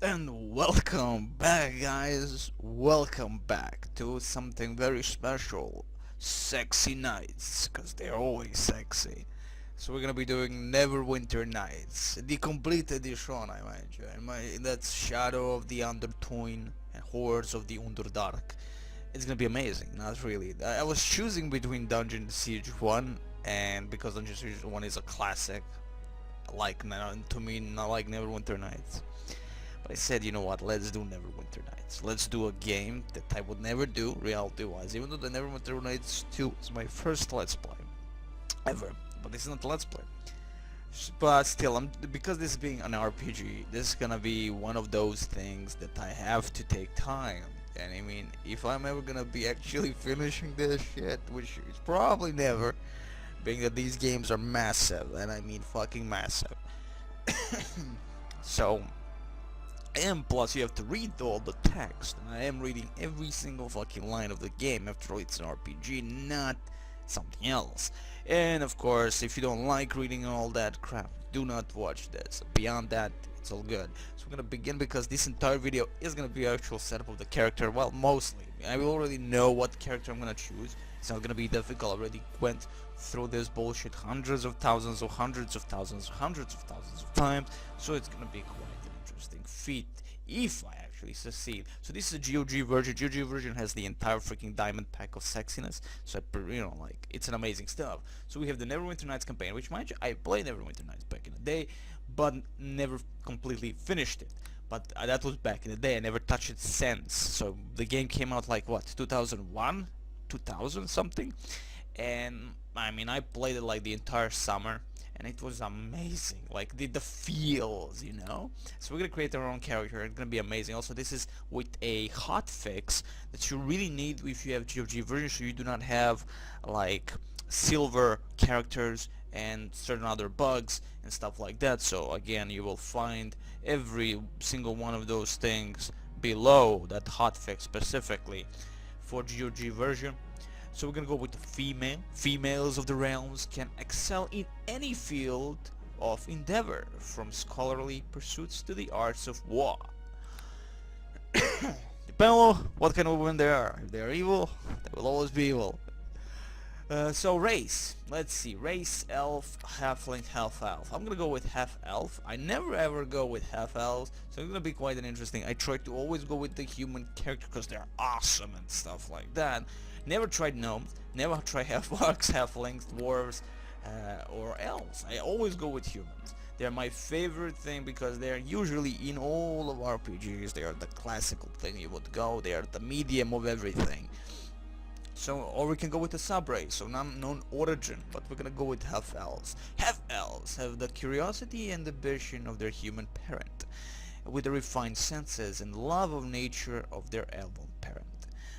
And welcome back, guys. Welcome back to something very special. Sexy nights, because they're always sexy. So we're gonna be doing Neverwinter Nights, the complete edition, I mind you. That's Shadow of the Undertwine and Hordes of the Underdark. It's gonna be amazing. Not really. I was choosing between Dungeon Siege 1 and because Dungeon Siege 1 is a classic, like to me, not like Neverwinter Nights. But I said, you know what, let's do Neverwinter Nights. Let's do a game that I would never do, reality-wise, even though the Neverwinter Nights 2 is my first Let's Play ever. But this is not a Let's Play. But still, because this being an RPG, this is gonna be one of those things that I have to take time. And I mean, if I'm ever gonna be actually finishing this shit, which is probably never, being that these games are massive, and I mean fucking massive. So, and plus you have to read all the text, and I am reading every single fucking line of the game. After all, it's an RPG, not something else. And of course, if you don't like reading all that crap, do not watch this. Beyond that, it's all good. So we're gonna begin because this entire video is gonna be actual setup of the character. Well, mostly. I will already know what character I'm gonna choose. It's not gonna be difficult. I already went through this bullshit hundreds of thousands of times, so it's gonna be quite an interesting feat if I actually succeed. So this is a GOG version. GOG version has the entire freaking diamond pack of sexiness. So like it's an amazing stuff. So we have the Neverwinter Nights campaign, which mind you, I played Neverwinter Nights back in the day, but never completely finished it. But that was back in the day. I never touched it since. So the game came out like what, 2001, 2000 something, and I mean I played it like the entire summer, and it was amazing. Like the feels, you know. So we're gonna create our own character. It's gonna be amazing. Also, this is with a hotfix that you really need if you have GOG version, so you do not have like silver characters and certain other bugs and stuff like that. So again, you will find every single one of those things below that hotfix specifically for GOG version. So we're gonna go with the female. Females of the realms can excel in any field of endeavor, from scholarly pursuits to the arts of war. Depending on what kind of women they are. If they are evil, they will always be evil. So race, let's see, race, elf, halfling, half-elf. I'm gonna go with half-elf. I never ever go with half-elves, so it's gonna be quite an interesting. I try to always go with the human character because they're awesome and stuff like that. Never tried gnomes, never tried half-orcs, halflings, dwarves, or elves. I always go with humans. They're my favorite thing because they're usually in all of RPGs. They are the classical thing you would go. They are the medium of everything. So, or we can go with a sub-race, so non-known origin, but we're gonna go with half-elves. Half-elves have the curiosity and ambition of their human parent, with the refined senses and love of nature of their elven parent,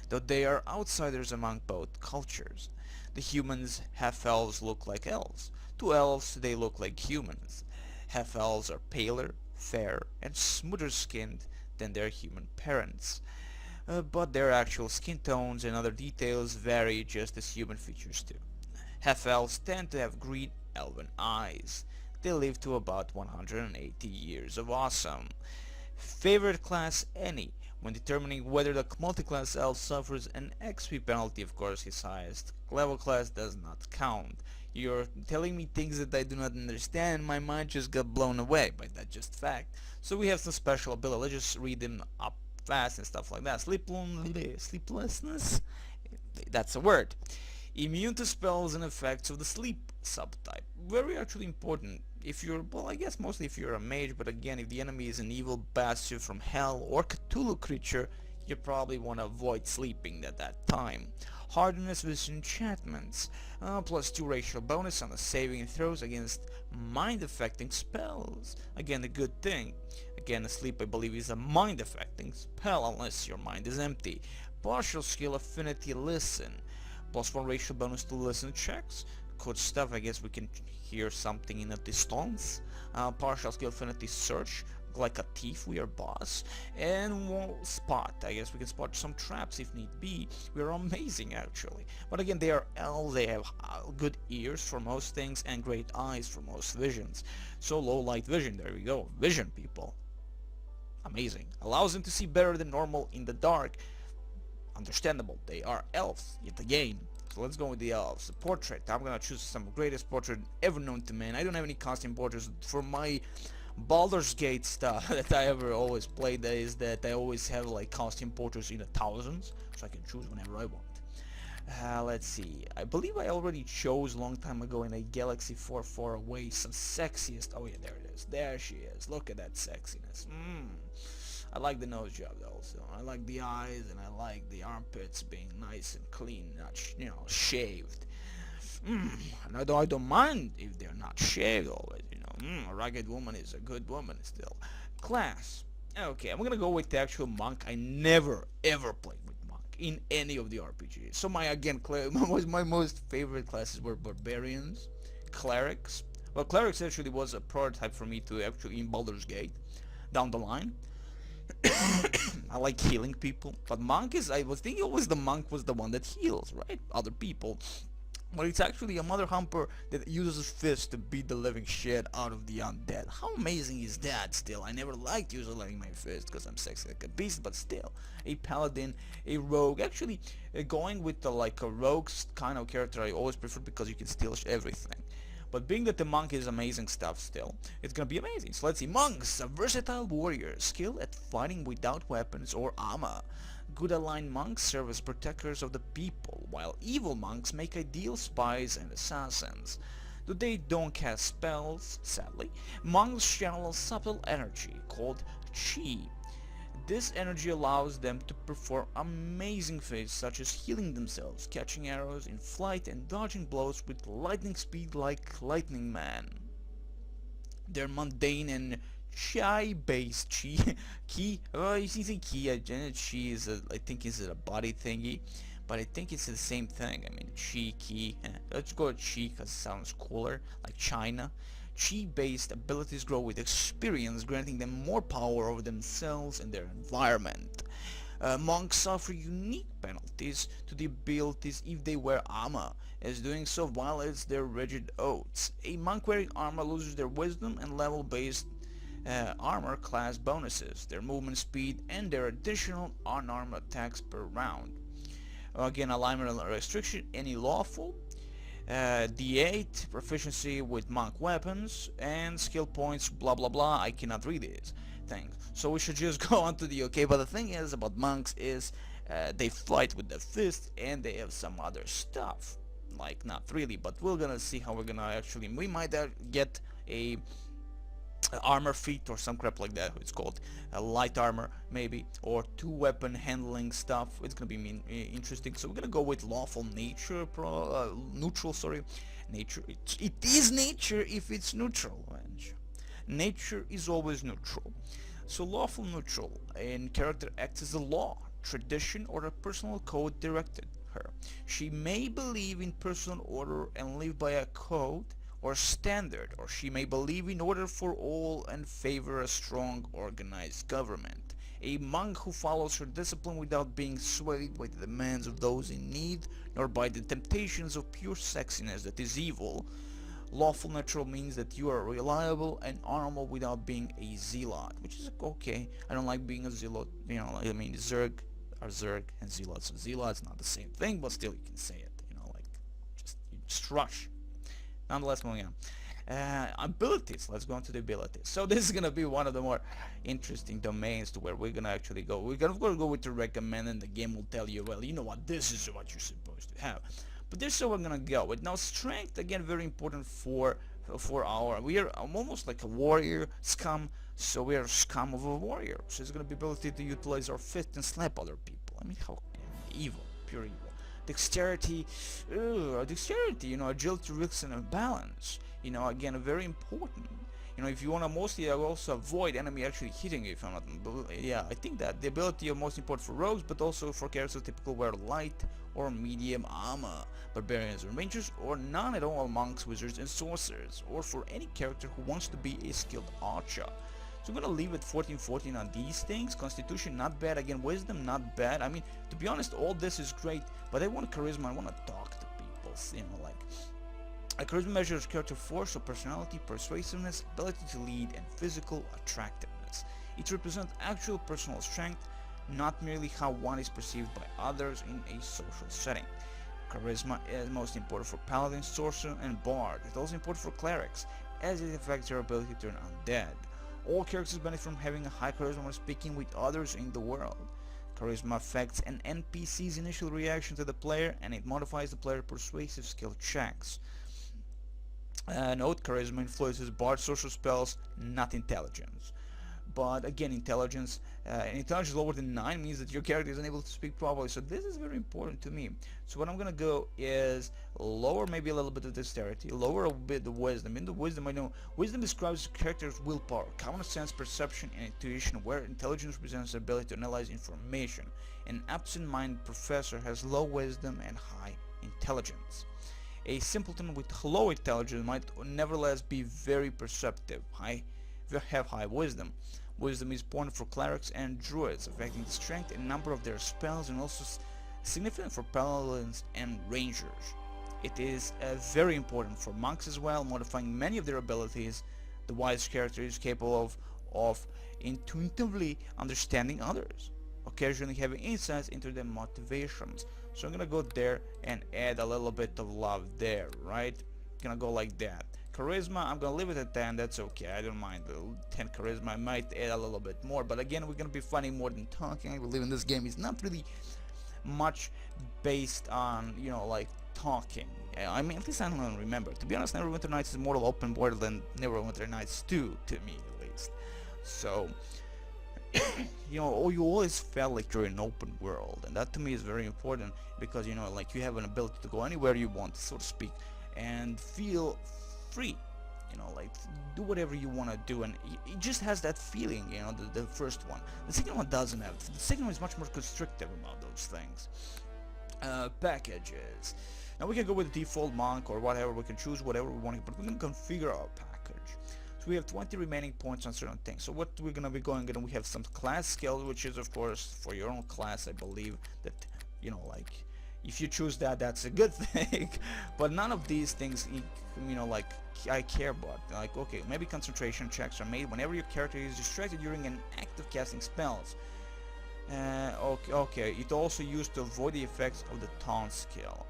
though they are outsiders among both cultures. The humans, half-elves, look like elves. To elves, they look like humans. Half-elves are paler, fairer, and smoother skinned than their human parents. But their actual skin tones and other details vary just as human features do. Half-elves tend to have green elven eyes. They live to about 180 years of awesome. Favorite class any. When determining whether the multi-class elf suffers an XP penalty, of course his highest level class does not count. You're telling me things that I do not understand, my mind just got blown away by that just fact. So we have some special ability. Let's just read them up fast and stuff like that. Sleeplessness? That's a word. Immune to spells and effects of the sleep subtype. Very actually important. If you're, well, I guess mostly if you're a mage, but again, if the enemy is an evil bastard from hell or Cthulhu creature, you probably want to avoid sleeping at that time. Hardness with enchantments. +2 racial bonus on the saving throws against mind-affecting spells. Again, a good thing. Again, asleep I believe is a mind-affecting spell unless your mind is empty. Partial skill affinity listen. +1 racial bonus to listen checks. Good stuff. I guess we can hear something in a distance. Partial skill affinity search. Like a thief, we are boss. And we'll spot. I guess we can spot some traps if need be. We are amazing actually. But again, they are elves. They have good ears for most things and great eyes for most visions. So low light vision. There we go. Vision, people. amazing. Allows them to see better than normal in the dark. Understandable, they are elves, yet again. So let's go with the elves. The portrait, I'm gonna choose some greatest portrait ever known to man. I don't have any costume portraits for my Baldur's Gate stuff that I ever always played. Is that I always have like costume portraits in the thousands, so I can choose whenever I want. Let's see, I believe I already chose a long time ago in a galaxy far away some sexiest. Oh yeah, there it is, there she is. Look at that sexiness. I like the nose job also. I like the eyes, and I like the armpits being nice and clean, not shaved. And I don't mind if they're not shaved always. A rugged woman is a good woman still. Class. Okay, I'm gonna go with the actual monk. I never ever played with monk in any of the RPGs. So my most favorite classes were barbarians, clerics. Well, clerics actually was a prototype for me to actually in Baldur's Gate down the line. I like healing people, but monk is, I was thinking always the monk was the one that heals, right? Other people. But it's actually a mother humper that uses his fist to beat the living shit out of the undead. How amazing is that still? I never liked using my fist because I'm sexy like a beast, but still. A paladin, a rogue. Actually, going with like a rogue kind of character I always prefer because you can steal everything. But being that the monk is amazing stuff still, it's gonna be amazing. So let's see. Monks, a versatile warrior, skilled at fighting without weapons or armor. Good aligned monks serve as protectors of the people, while evil monks make ideal spies and assassins. Though they don't cast spells, sadly, monks channel subtle energy called chi. This energy allows them to perform amazing feats such as healing themselves, catching arrows in flight, and dodging blows with lightning speed like Lightning Man. Their mundane and chi-based chi, you see chi is I think is a body thingy, but I think it's the same thing. I mean, chi, let's go with chi because it sounds cooler, like China. Chi-based abilities grow with experience, granting them more power over themselves and their environment. Monks suffer unique penalties to the abilities if they wear armor, as doing so violates their rigid oaths. A monk wearing armor loses their wisdom and level-based armor class bonuses, their movement speed, and their additional unarmed attacks per round. Again, alignment restriction, any lawful. D8, proficiency with monk weapons, and skill points, blah blah blah. I cannot read these things, so we should just go on to the okay. But the thing is about monks is they fight with the fist, and they have some other stuff, like not really, but we're gonna see how we're gonna actually, we might get a armor feat or some crap like that. It's called light armor maybe, or 2 weapon handling stuff. It's gonna be interesting. So we're gonna go with lawful nature, neutral, sorry. Nature, it is nature if it's neutral. Nature is always neutral. So lawful neutral, and character acts as a law, tradition, or a personal code directed her. She may believe in personal order and live by a code or standard, or she may believe in order for all and favor a strong organized government. A monk who follows her discipline without being swayed by the demands of those in need, nor by the temptations of pure sexiness that is evil. Lawful neutral means that you are reliable and honorable without being a zealot, which is okay. I don't like being a zealot, I mean Zerg are Zerg and zealots. Zealot's not the same thing, but still you can say it, just rush. Nonetheless, moving on. Abilities. Let's go on to the abilities. So this is gonna be one of the more interesting domains to where we're gonna actually go. We're gonna go with the recommend, and the game will tell you, well, you know what, this is what you're supposed to have. But this is how we're gonna go with. Now, strength, again, very important for our. We are almost like a warrior scum, so we are scum of a warrior. So it's gonna be ability to utilize our fist and slap other people. I mean, how evil, pure evil. Dexterity, agility, risks, and balance. Again, very important. If you want to mostly also avoid enemy actually hitting you, if I'm not, I think that the ability is most important for rogues, but also for characters typically wear light or medium armor, barbarians or rangers, or none at all monks, wizards, and sorcerers, or for any character who wants to be a skilled archer. So I'm gonna leave it 14-14 on these things. Constitution, not bad. Again, wisdom, not bad. I mean, to be honest, all this is great, but I want charisma. I want to talk to people. A charisma measures character force, so personality, persuasiveness, ability to lead, and physical attractiveness. It represents actual personal strength, not merely how one is perceived by others in a social setting. Charisma is most important for paladins, sorcerer, and bard. It's also important for clerics, as it affects their ability to turn undead. All characters benefit from having a high charisma when speaking with others in the world. Charisma affects an NPC's initial reaction to the player, and it modifies the player's persuasive skill checks. Note, charisma influences bard social spells, not intelligence. But again, intelligence lower than 9 means that your character is unable to speak properly, so this is very important to me. So what I'm gonna go is lower maybe a little bit of dexterity, lower a bit the wisdom. In the wisdom, I know wisdom describes the character's willpower, common sense, perception, and intuition, where intelligence represents the ability to analyze information. An absent-minded professor has low wisdom and high intelligence. A simpleton with low intelligence might nevertheless be very perceptive, have high wisdom. Wisdom is important for clerics and druids, affecting the strength and number of their spells, and also significant for paladins and rangers. It is very important for monks as well, modifying many of their abilities. The wise character is capable of intuitively understanding others, occasionally having insights into their motivations. So I'm gonna go there and add a little bit of love there, right? Gonna go like that. Charisma, I'm gonna leave it at 10, that's okay, I don't mind the 10 charisma. I might add a little bit more, but again, we're gonna be fighting more than talking. I believe in this game is not really much based on, you know, like talking. I mean, at least I don't remember. To be honest, Neverwinter Nights is more of open world than Neverwinter Nights 2, to me at least. So, you know, you always felt like you're in an open world, and that to me is very important, because, you know, like you have an ability to go anywhere you want, so to speak, and feel free, you know, like do whatever you want to do, and it just has that feeling, you know, the first one. The second one doesn't have. The second one is much more constrictive about those things. Packages. Now we can go with the default monk or whatever, we can choose whatever we want, but we're going to configure our package. So we have 20 remaining points on certain things. So what we're going to be going, and we have some class skills, which is of course for your own class. I believe that, you know, like if you choose that, that's a good thing. But none of these things, you know, like I care about. Like, okay, maybe concentration checks are made whenever your character is distracted during an act of casting spells. Okay, it also used to avoid the effects of the taunt skill.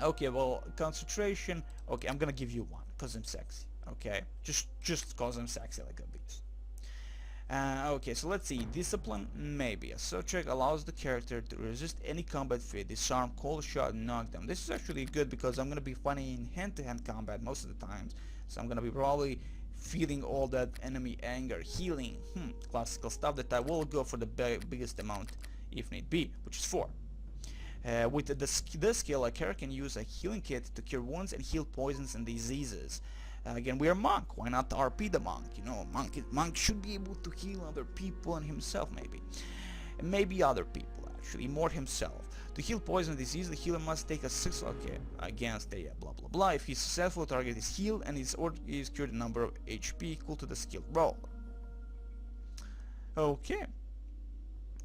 Okay, well, concentration. Okay, I'm gonna give you 1 because I'm sexy. Okay, just because I'm sexy like a beast. Okay, so let's see. Discipline, maybe. A search check allows the character to resist any combat feat, disarm, cold shot, and knockdown. This is actually good because I'm gonna be fighting in hand-to-hand combat most of the times, so I'm gonna be probably feeling all that enemy anger, healing, classical stuff that I will go for the biggest amount if need be, which is 4. With this skill, a character can use a healing kit to cure wounds and heal poisons and diseases. Again, we are monk. Why not RP the monk? You know, monk should be able to heal other people and himself, maybe. And maybe other people, actually, more himself. To heal poison and disease, the healer must take a 6 against a blah blah blah. If he's successful, the target is healed and is cured a number of HP equal to the skill roll. Okay.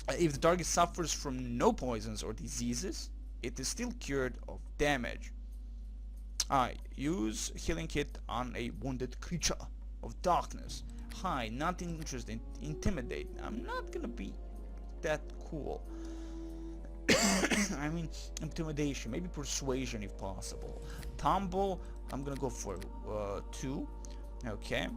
If the target suffers from no poisons or diseases, it is still cured of damage. I use healing kit on a wounded creature of darkness. Hi, not interested in intimidate. I'm not gonna be that cool. I mean, intimidation, maybe persuasion if possible. Tumble, I'm gonna go for 2. Okay.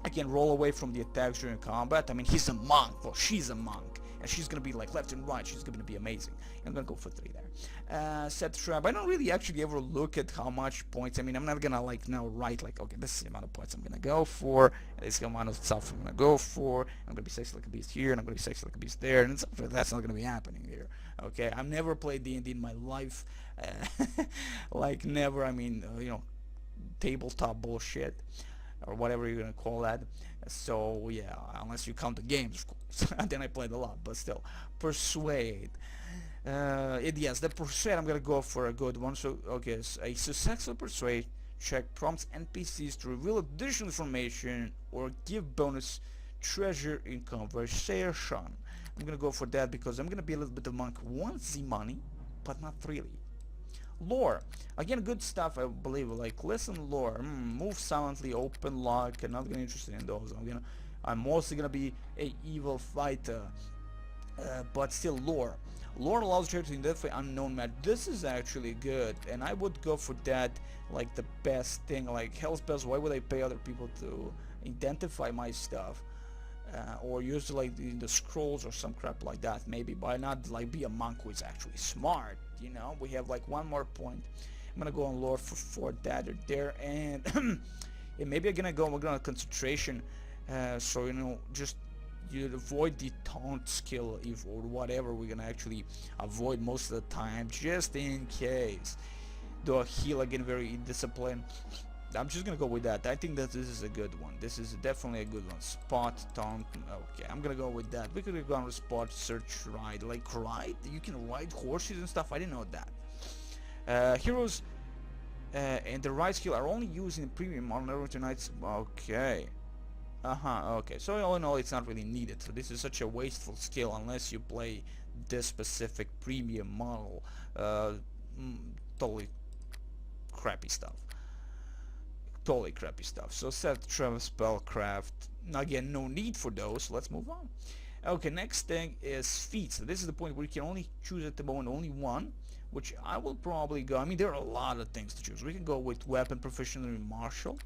I can roll away from the attacks during combat. I mean, he's a monk, well, she's a monk, and she's gonna be like left and right. She's gonna be amazing. I'm gonna go for 3 there. Set trap. I don't really actually ever look at how much points. I mean, I'm not gonna like now write like, okay, this is the amount of points I'm gonna go for, and this is the amount of stuff I'm gonna go for. I'm gonna be sexy like a beast here, and I'm gonna be sexy like a beast there, and that's not gonna be happening here. Okay, I've never played D&D in my life, like never. I mean, you know, tabletop bullshit, or whatever you're gonna call that. So yeah, unless you count the games, of course. And then I played a lot, but still. Persuade. Yes, the persuade, I'm gonna go for a good one. So okay, so a successful persuade check prompts NPCs to reveal additional information or give bonus treasure in conversation. I'm gonna go for that because I'm gonna be a little bit of monk. Wants the money, but not really. Lore, again, good stuff. I believe, like listen lore, move silently, open lock. I'm not gonna interested in those. I'm gonna I'm mostly gonna be a evil fighter, but still lore. Lore allows you to identify unknown match. This is actually good, and I would go for that like the best thing. Like hell's bells, why would I pay other people to identify my stuff? Or use like the scrolls or some crap like that, maybe, but not like be a monk who is actually smart, you know. We have like one more point. I'm gonna go on lore for that or there, and yeah, maybe we're gonna concentration, so you know, just you avoid the taunt skill if or whatever we're gonna actually avoid most of the time, just in case. Do a heal again, very disciplined. I'm just gonna go with that. I think that this is a good one. This is definitely a good one. Spot, taunt. Okay, I'm gonna go with that. We could go on with spot, search, ride. Like ride? You can ride horses and stuff. I didn't know that. Heroes and the ride skill are only used in premium model Neverwinter Nights. Okay. Okay. So all in all, it's not really needed. So this is such a wasteful skill unless you play this specific premium model. Totally crappy stuff. Totally crappy stuff. So set, travel, spellcraft. Again, no need for those. Let's move on. Okay, next thing is feats. So this is the point where you can only choose at the moment only one, which I will probably go. I mean, there are a lot of things to choose. We can go with weapon proficiency martial.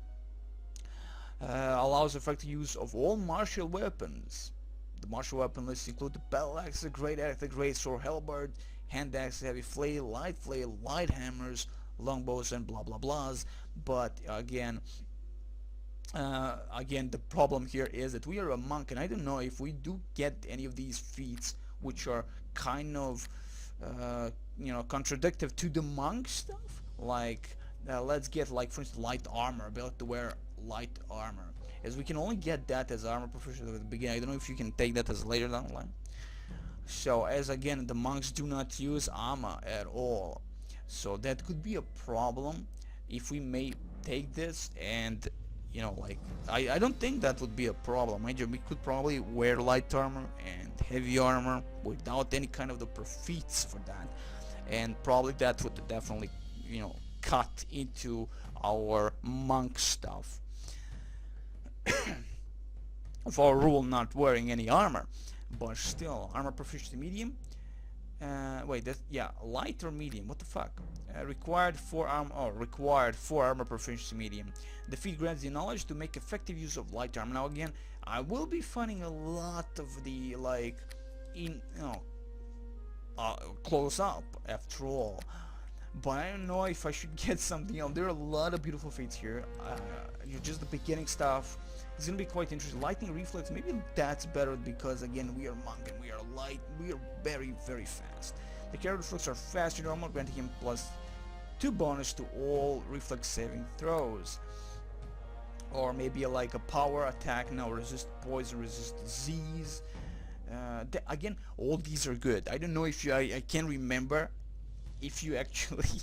Allows effective use of all martial weapons. The martial weapon lists include the battle axe, the great axe, the great sword, halberd, hand axe, heavy flail, light hammers, longbows, and blah blah blahs. But again, the problem here is that we are a monk, and I don't know if we do get any of these feats, which are kind of you know, contradictory to the monk stuff. Like let's get, like, for instance, light armor, ability to wear light armor, as we can only get that as armor proficiency at the beginning. I don't know if you can take that as later down the line. So as again, the monks do not use armor at all, so that could be a problem if we may take this. And you know, like, I don't think that would be a problem. Mind you, we could probably wear light armor and heavy armor without any kind of the feats for that, and probably that would definitely, you know, cut into our monk stuff of our rule not wearing any armor. But still, armor proficiency medium. Wait, that's, yeah, light or medium? What the fuck? Required 4 armor. Oh, required 4 armor proficiency medium. The feat grants the knowledge to make effective use of light armor. Now again, I will be finding a lot of the, like, in, you know, close up after all. But I don't know if I should get something else. There are a lot of beautiful feats here. Just the beginning stuff. It's gonna be quite interesting. Lightning reflex, maybe that's better because again, we are monk and we are light. We are very, very fast. The character reflex are faster than normal, granting him +2 bonus to all reflex saving throws. Or maybe like a power attack. Now resist poison, resist disease. Again, all these are good. I don't know if I can remember if you actually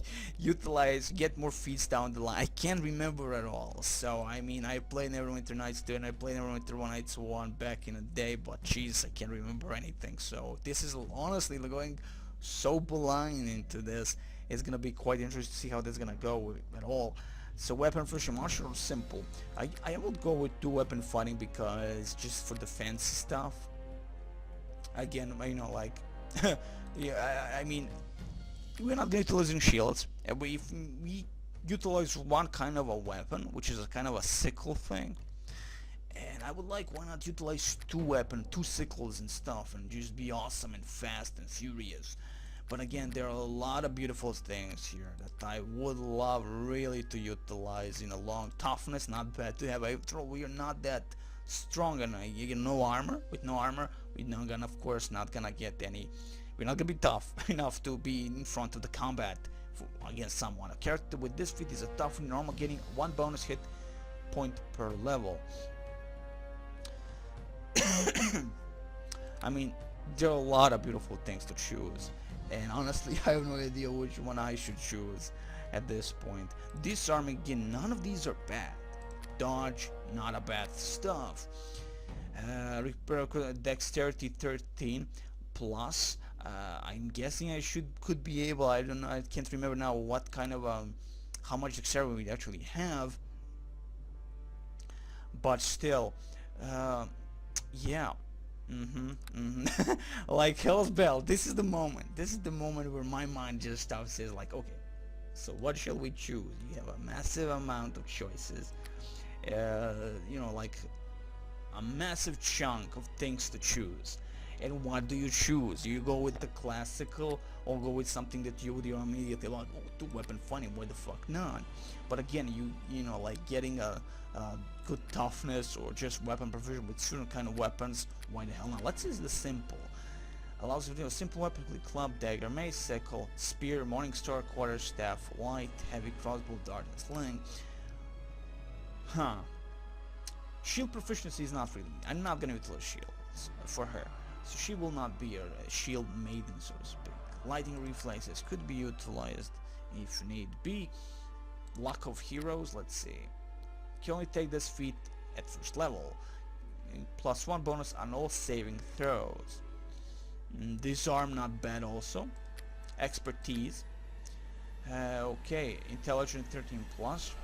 get more feats down the line. I can't remember at all. So I mean, I played Neverwinter Nights 2 and I played Neverwinter Nights 1 back in the day, but jeez, I can't remember anything. So this is honestly going so blind into this. It's gonna be quite interesting to see how this is gonna go at all. So weapon proficiency martial is simple. I will go with 2 weapon fighting because just for the fancy stuff. Again, you know, like yeah, I mean, we're not going to utilize shields. If we utilize one kind of a weapon, which is a kind of a sickle thing, and I would like, why not utilize 2 weapons, 2 sickles and stuff, and just be awesome and fast and furious. But again, there are a lot of beautiful things here that I would love really to utilize in a long. Toughness, not bad to have. After all, we are not that strong, and you get no armor. With no armor, we're not gonna, of course, not gonna get any. We're not gonna be tough enough to be in front of the combat against someone. A character with this feat is a tough normal, getting 1 bonus hit point per level. I mean, there are a lot of beautiful things to choose, and honestly, I have no idea which one I should choose at this point. Disarming, again, none of these are bad. Dodge, not a bad stuff. Dexterity 13 plus. I'm guessing I could be able. I don't know. I can't remember now what kind of how much dexterity we actually have. But still, Yeah. Like Hell's Bell, this is the moment. This is the moment where my mind just stops, says like, okay, so what shall we choose? You have a massive amount of choices. You know, like a massive chunk of things to choose. And what do you choose? You go with the classical or go with something that you're immediately like, oh, two-weapon fighting, why the fuck not? But again, you know, like getting a good toughness or just weapon provision with certain kind of weapons, why the hell not? Let's use the simple. Allows you to do a simple weapon with club, dagger, mace, sickle, spear, morningstar, quarterstaff, light, heavy crossbow, dart, and sling. Huh. Shield proficiency is not really. I'm not gonna utilize shields for her, so she will not be a shield maiden, so to speak. Lighting reflexes could be utilized if need be. Luck of heroes. Let's see. You can only take this feat at first level. +1 bonus on all saving throws. Disarm, not bad also. Expertise. Okay, intelligence 13 plus.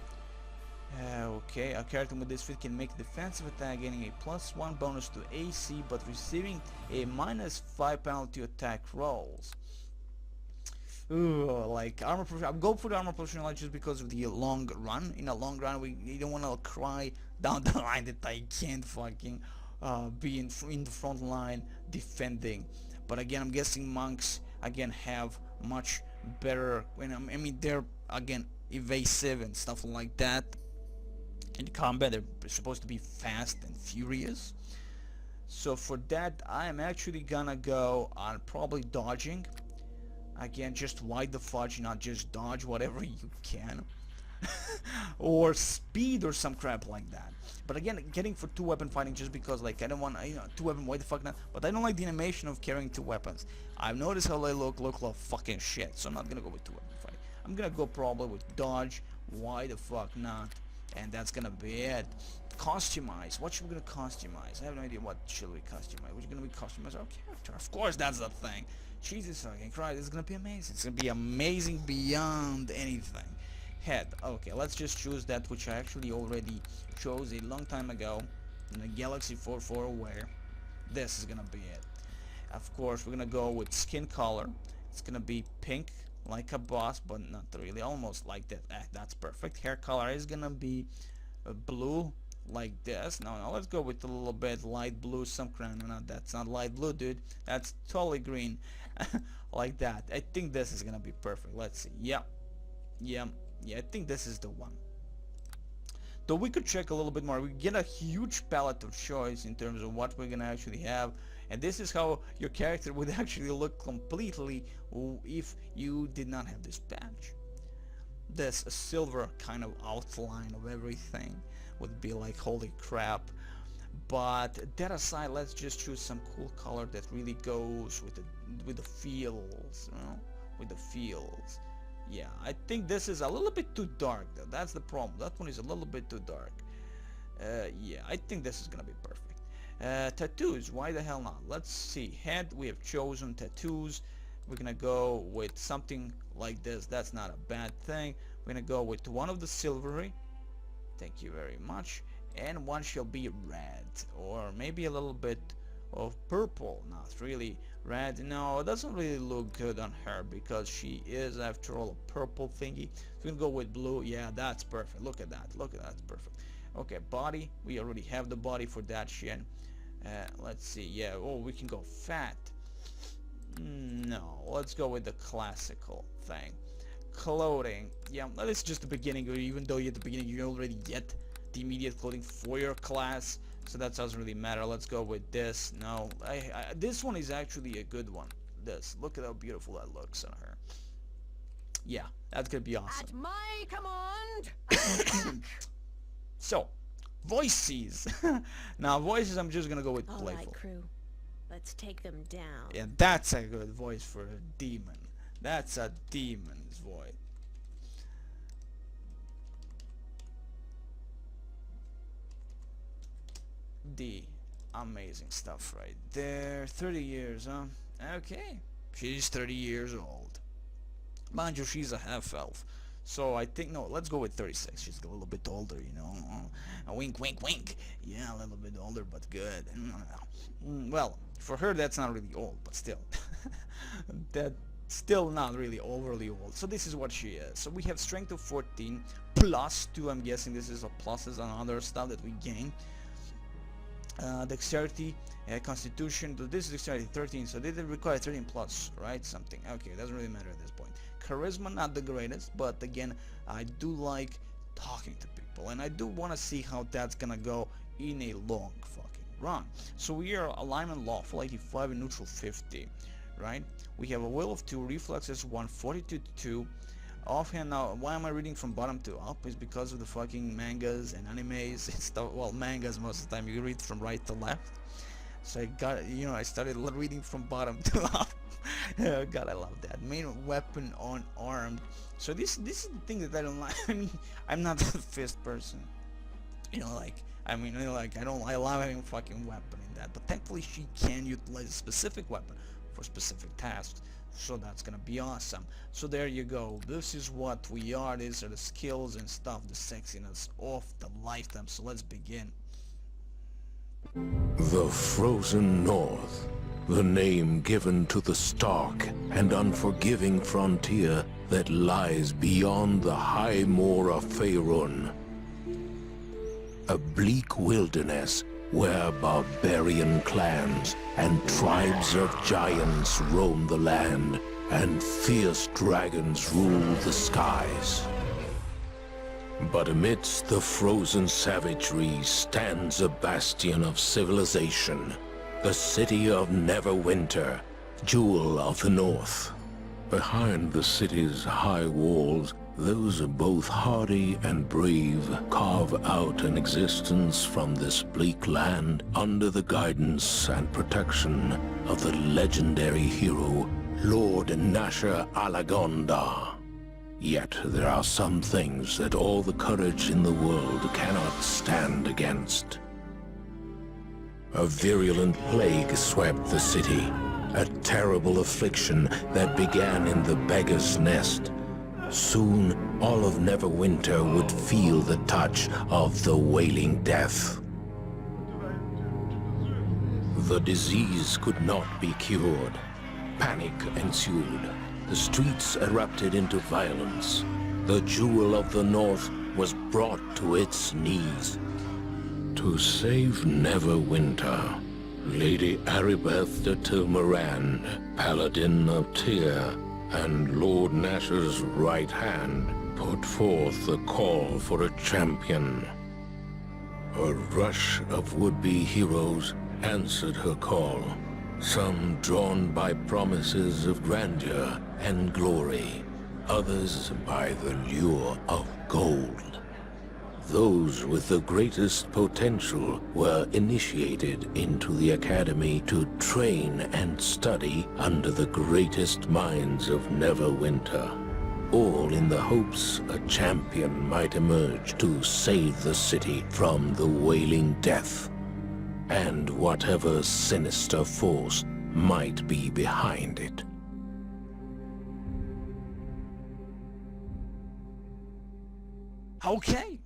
Okay, a character with this feat can make a defensive attack, getting a +1 bonus to AC, but receiving a -5 penalty to attack rolls. Ooh, like armor proficiency. I'll go for the armor proficiency just because of the long run. In a long run, we don't want to cry down the line that I can't fucking be in the front line defending. But again, I'm guessing monks again have much better. I mean, they're again evasive and stuff like that. In combat, they're supposed to be fast and furious. So for that, I am actually gonna go on probably dodging. Again, just wide the fudge, not just dodge whatever you can. Or speed or some crap like that. But again, getting for two-weapon fighting just because, like, I don't want, you know, two-weapon, why the fuck not? But I don't like the animation of carrying two weapons. I've noticed how they look like fucking shit, so I'm not gonna go with two-weapon fighting. I'm gonna go probably with dodge, why the fuck not? And that's gonna be it. Customize. What should we gonna customize? I have no idea what should we customize. We're gonna be customize our character. Of course, that's the thing. Jesus fucking Christ, it's gonna be amazing. It's gonna be amazing beyond anything. Head. Okay, let's just choose that which I actually already chose a long time ago in the Galaxy 4 Aware. This is gonna be it. Of course, we're gonna go with skin color. It's gonna be pink, like a boss, but not really. Almost like that. That's perfect. Hair color is gonna be blue, like this. No, let's go with a little bit light blue, some kind. No, that's not light blue, dude. That's totally green. Like that. I think this is gonna be perfect. Let's see. Yeah, I think this is the one. Though we could check a little bit more. We get a huge palette of choice in terms of what we're gonna actually have, and this is how your character would actually look completely if you did not have this patch. This silver kind of outline of everything would be like, holy crap. But that aside, let's just choose some cool color that really goes with the feels, you know, with the feels. Yeah, I think this is a little bit too dark though. That's the problem. That one is a little bit too dark. Yeah, I think this is gonna be perfect. Tattoos, why the hell not? Let's see. Head, we have chosen tattoos. We're gonna go with something like this. That's not a bad thing. We're gonna go with one of the silvery. Thank you very much. And one shall be red, or maybe a little bit of purple. Not really red. No, it doesn't really look good on her because she is after all a purple thingy. So we're gonna go with blue. Yeah, that's perfect. Look at that. Look at that. That's perfect. Okay, body. We already have the body for that shit. Let's see. Yeah. Oh, we can go fat. No, let's go with the classical thing. Clothing. Yeah, that is just the beginning. Even though at the beginning you already get the immediate clothing for your class, so that doesn't really matter. Let's go with this. No, this one is actually a good one. This, look at how beautiful that looks on her. Yeah, that's gonna be awesome. At my command. So, voices. Now, voices, I'm just gonna go with All playful. right, crew. Let's take them down. Yeah, that's a good voice for a demon. That's a demon's voice. The amazing stuff right there. 30 years, huh? Okay. She's 30 years old. Mind you, she's a half-elf. So I think, no, let's go with 36. She's a little bit older, you know. A wink, wink, wink. Yeah, a little bit older, but good. Well, for her that's not really old, but still. That's still not really overly old. So this is what she is. So we have strength of 14 plus 2. I'm guessing this is a pluses and other stuff that we gain. Dexterity, constitution, this is dexterity 13, so they require 13 plus, right? Something. Okay, it doesn't really matter at this point. Charisma, not the greatest, but again, I do like talking to people, and I do want to see how that's gonna go in a long fucking run. So we are alignment lawful 85 and neutral 50, right? We have a will of 2, reflexes 1, 42 to 2. Offhand, now, why am I reading from bottom to up? Is because of the fucking mangas and animes and stuff. Well, mangas most of the time you read from right to left. So I got, I started reading from bottom to up. God, I love that. Main weapon unarmed. So this is the thing that I don't like. I mean, I'm not a fist person. I love having a fucking weapon in that. But thankfully she can utilize a specific weapon for specific tasks. So that's gonna be awesome. So there you go. This is what we are. These are the skills and stuff, the sexiness of the lifetime. So let's begin. The Frozen North, the name given to the stark and unforgiving frontier that lies beyond the high moor of Ferun. A bleak wilderness where barbarian clans and tribes of giants roam the land and fierce dragons rule the skies. But amidst the frozen savagery stands a bastion of civilization, the city of Neverwinter, jewel of the north. Behind the city's high walls, those both hardy and brave carve out an existence from this bleak land under the guidance and protection of the legendary hero, Lord Nasher Alagonda. Yet there are some things that all the courage in the world cannot stand against. A virulent plague swept the city, a terrible affliction that began in the beggar's nest. Soon, all of Neverwinter would feel the touch of the wailing death. The disease could not be cured. Panic ensued. The streets erupted into violence. The jewel of the North was brought to its knees. To save Neverwinter, Lady Aribeth de Tilmarand, Paladin of Tyr, and Lord Nasher's right hand put forth the call for a champion. A rush of would-be heroes answered her call, some drawn by promises of grandeur and glory, others by the lure of gold. Those with the greatest potential were initiated into the academy to train and study under the greatest minds of Neverwinter, all in the hopes a champion might emerge to save the city from the wailing death, and whatever sinister force might be behind it. Okay.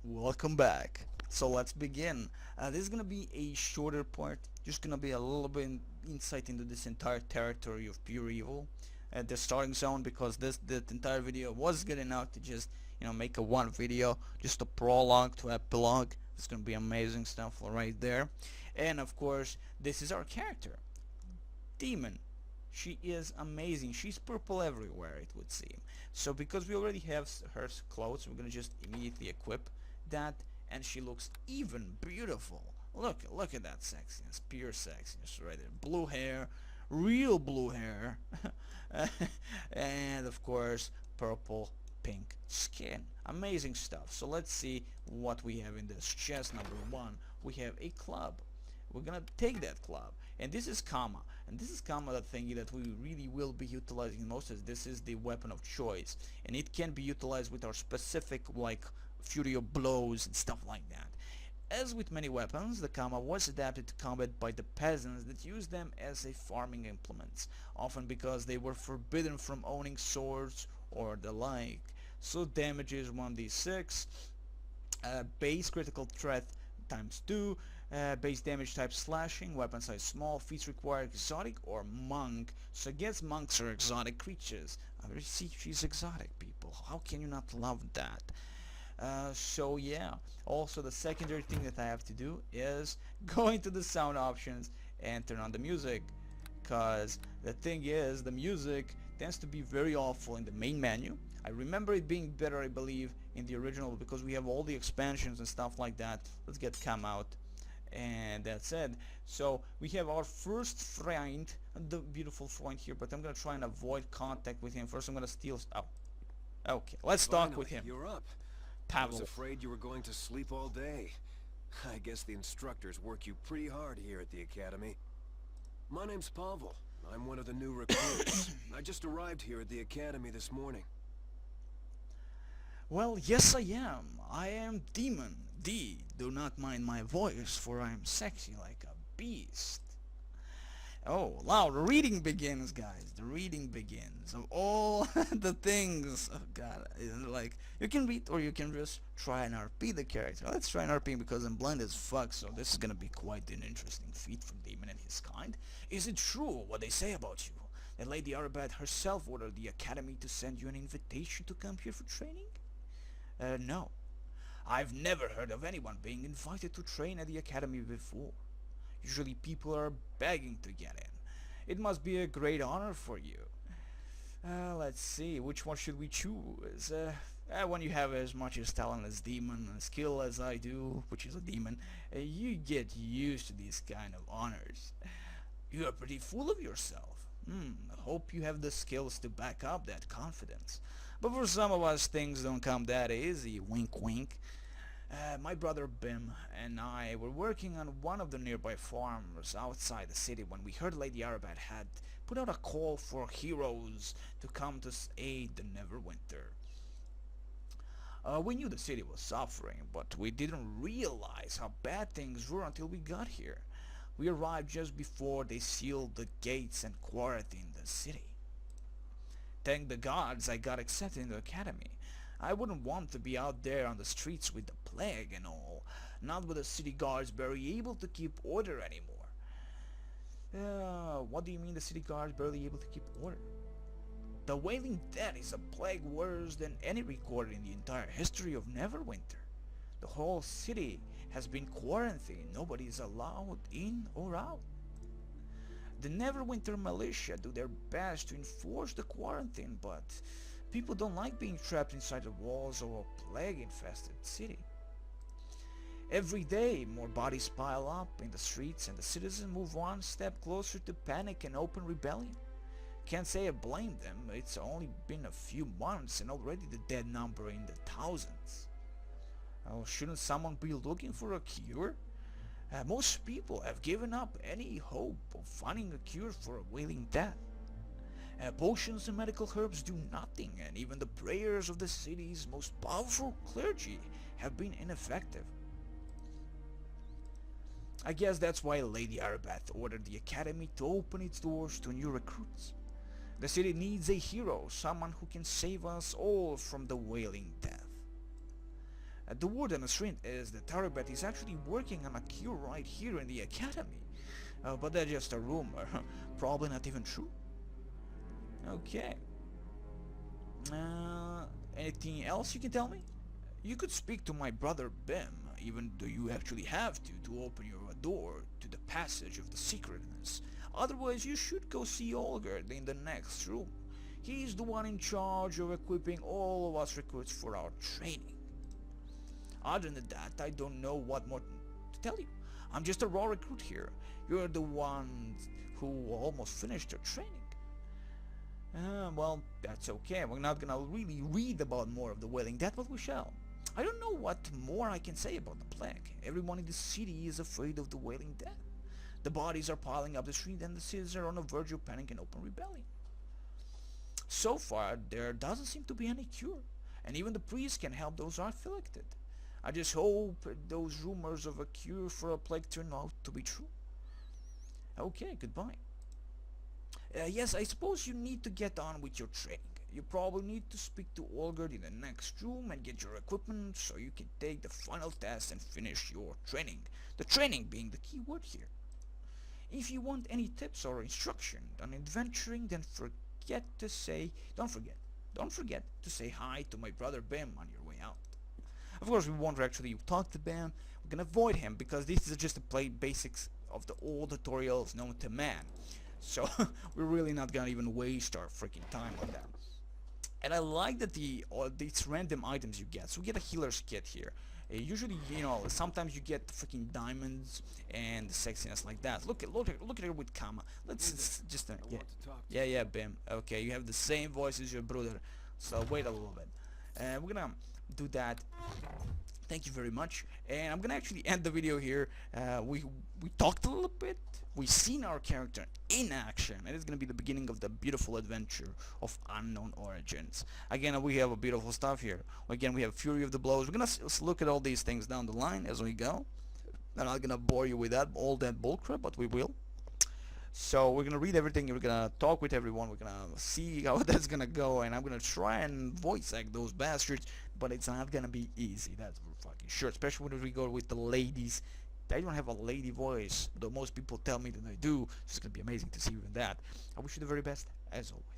Welcome back. So let's begin. This is gonna be a shorter part, just gonna be a little bit insight into this entire territory of pure evil at the starting zone, because this entire video was good enough to just make a one video, just a prologue to epilogue. It's gonna be amazing stuff right there. And of course, this is our character, Demon. She is amazing. She's purple everywhere, it would seem. So because we already have her clothes, we're gonna just immediately equip that, and she looks even beautiful. Look at that sexiness, pure sexiness right there. Blue hair, real blue hair, and of course purple pink skin. Amazing stuff. So let's see what we have in this chest. Number 1, we have a club. We're gonna take that club, and this is Kama, and this is Kama, the thingy that we really will be utilizing most, as this is the weapon of choice, and it can be utilized with our specific fury of blows and stuff like that. As with many weapons, the Kama was adapted to combat by the peasants that used them as a farming implements, often because they were forbidden from owning swords or the like. So damage is 1d6, base critical threat times 2, base damage type slashing, weapon size small, feats require exotic or monk. So I guess monks are exotic creatures. See, she's exotic, people. How can you not love that? So yeah, also the secondary thing that I have to do is go into the sound options and turn on the music, because the thing is, the music tends to be very awful in the main menu. I remember it being better, I believe, in the original, because we have all the expansions and stuff like that. Let's get Cam out, and that's it. So we have our first friend, the beautiful friend here, but I'm gonna try and avoid contact with him. First I'm gonna steal... oh, okay, let's talk with him. You're up. I was Pavel. afraid you were going to sleep all day. I guess the instructors work you pretty hard here at the academy. My name's Pavel. I'm one of the new recruits. I just arrived here at the academy this morning. Well, yes I am. I am Demon D. Do not mind my voice, for I am sexy like a beast. Oh, wow, the reading begins, guys. The reading begins of all the things. Oh god, like, you can read or you can just try and RP the character. Let's try and RP because I'm blind as fuck, so this is gonna be quite an interesting feat from Demon and his kind. Is it true what they say about you? That Lady Arabat herself ordered the academy to send you an invitation to come here for training? No. I've never heard of anyone being invited to train at the academy before. Usually people are begging to get in. It must be a great honor for you. Let's see, which one should we choose? When you have as much as talent as Demon and skill as I do, which is a demon, you get used to these kind of honors. You are pretty full of yourself. I hope you have the skills to back up that confidence. But for some of us, things don't come that easy, wink wink. My brother Bim and I were working on one of the nearby farms outside the city when we heard Lady Arabat had put out a call for heroes to come to aid the Neverwinter. We knew the city was suffering, but we didn't realize how bad things were until we got here. We arrived just before they sealed the gates and quarantined the city. Thank the gods I got accepted in the academy. I wouldn't want to be out there on the streets with the plague and all, not with the city guards barely able to keep order anymore. What do you mean the city guards barely able to keep order? The Wailing Dead is a plague worse than any recorded in the entire history of Neverwinter. The whole city has been quarantined. Nobody is allowed in or out. The Neverwinter militia do their best to enforce the quarantine, but people don't like being trapped inside the walls of a plague-infested city. Every day, more bodies pile up in the streets and the citizens move one step closer to panic and open rebellion. Can't say I blame them, it's only been a few months and already the dead number in the thousands. Oh, shouldn't someone be looking for a cure? Most people have given up any hope of finding a cure for a wailing death. Potions and medical herbs do nothing, and even the prayers of the city's most powerful clergy have been ineffective. I guess that's why Lady Arabat ordered the academy to open its doors to new recruits. The city needs a hero, someone who can save us all from the wailing death. The word on the street is that Arabat is actually working on a cure right here in the academy. But that's just a rumor, probably not even true. Okay. Anything else you can tell me? You could speak to my brother Bim, even though you actually have to open your door to the passage of the secretness. Otherwise, you should go see Olgerd in the next room. He's the one in charge of equipping all of us recruits for our training. Other than that, I don't know what more to tell you. I'm just a raw recruit here. You're the ones who almost finished your training. Well, that's okay. We're not gonna really read about more of the Wailing Death, but we shall. I don't know what more I can say about the plague. Everyone in the city is afraid of the Wailing Death. The bodies are piling up the street and the citizens are on the verge of panic and open rebellion. So far, there doesn't seem to be any cure, and even the priests can help those who are afflicted. I just hope those rumors of a cure for a plague turn out to be true. Okay, goodbye. Yes, I suppose you need to get on with your training. you probably need to speak to Olga in the next room and get your equipment so you can take the final test and finish your training. The training being the key word here. If you want any tips or instruction on adventuring, then don't forget to say hi to my brother Bim on your way out. Of course, we won't actually talk to Bim. We're gonna avoid him because this is just to play basics of the old tutorials known to man. So we're really not gonna even waste our freaking time on that. And I like that these random items you get. So we get a healer's kit here. Usually, you know, sometimes you get freaking diamonds and sexiness like that. Look at her with Kama. Let's just yeah, Bim. Okay, you have the same voice as your brother. So wait a little bit. We're gonna do that. Thank you very much. And I'm gonna actually end the video here. We talked a little bit. We've seen our character in action, and it's gonna be the beginning of the beautiful adventure of Unknown Origins. Again, we have a beautiful stuff here. Again, we have Fury of the Blows. We're gonna look at all these things down the line as we go. I'm not gonna bore you with all that bullcrap, but we will. So we're gonna read everything. We're gonna talk with everyone. We're gonna see how that's gonna go, and I'm gonna try and voice act those bastards, but it's not gonna be easy. That's for fucking sure. Especially when we go with the ladies. I don't have a lady voice, though most people tell me that I do. It's gonna be amazing to see you in that. I wish you the very best, as always.